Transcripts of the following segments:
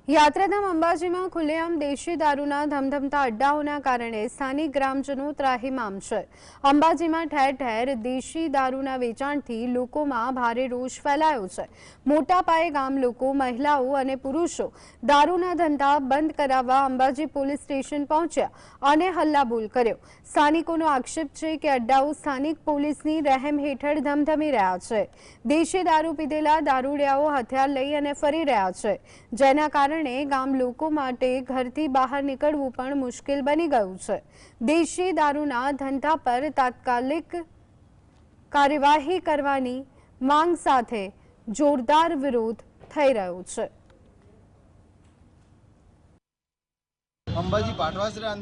યાત્રાધામ અંબાજીમાં ખુલ્લેઆમ દેશી દારૂના ધમધમતા અડ્ડાઓના કારણે સ્થાનિક ગ્રામજનો ત્રાહિમામ છે। અંબાજીમાં ઠેર ઠેર દેશી દારૂના વેચાણથી લોકોમાં ભારે રોષ ફેલાયો છે। મોટા પાયે ગામ લોકો, મહિલાઓ અને પુરુષો દારૂના ધંધા બંધ કરાવવા અંબાજી પોલીસ સ્ટેશન પહોંચ્યા અને હલ્લાબોલ કર્યો। સ્થાનિકોનો આક્ષેપ છે કે અડ્ડાઓ સ્થાનિક પોલીસની રહેમ હેઠળ ધમધમી રહ્યા છે। દેશી દારૂ પીધેલા દારૂડિયાઓ હથિયાર લઈ અને ફરી રહ્યા છે, જેના કારણે ગામ લોકો માટે ઘરથી બહાર નીકળવું પણ મુશ્કેલ બની ગયું છે। દેશી દારૂના ધંધા પર તાત્કાલિક કાર્યવાહી કરવાની માંગ સાથે જોરદાર વિરોધ થઈ રહ્યો છે। અંબાજી પાટવાસના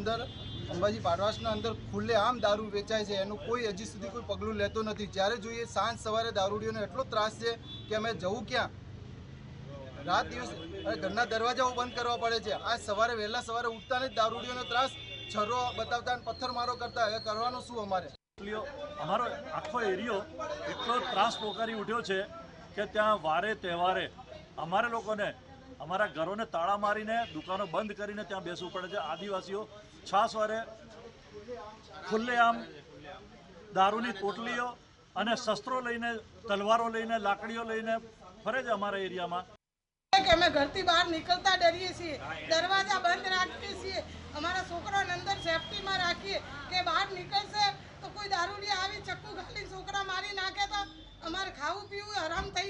અંદર ખુલ્લેઆમ દારૂ વેચાય છે, એનું કોઈ હજી સુધી કોઈ પગલું લેતો નથી। જ્યારે જોઈએ સાંજ સવારે દારૂડીઓનો એટલો ત્રાસ છે કે અમે જવું ક્યાં, રાત દિવસ ઘરના દરવાજાઓ બંધ કરવા પડે છે। આ સવારે વહેલા સવારે ઉઠતા જ દારૂડીઓનો ત્રાસ, છરો બતાવતા પથ્થરમારો કરતા, હવે કરવાનું શું અમારે? અમારો આખો એરિયો એટલો ત્રાસ પોકારી ઉઠ્યો છે કે ત્યાં વારે તહેવારે અમારે લોકોને અમારા ઘરોને તાળા મારીને દુકાનો બંધ કરીને ત્યાં બેસવું પડે છે। આદિવાસીઓ છાસવારે ખુલ્લેઆમ દારૂની પોટલીઓ અને શસ્ત્રો લઈને, તલવારો લઈને, લાકડીઓ લઈને ફરે છે અમારા એરિયામાં। અમે ઘરથી બહાર નીકળતા ડરીએ છીએ, દરવાજા બંધ રાખીએ છીએ, અમારા છોકરાઓને અંદર સેફટીમાં રાખીએ કે બહાર નીકળશે તો કોઈ દારૂડિયા આવી ચક્કુ ઘાલી છોકરા મારી નાખે તો અમારે ખાવું પીવું હરામ થઈ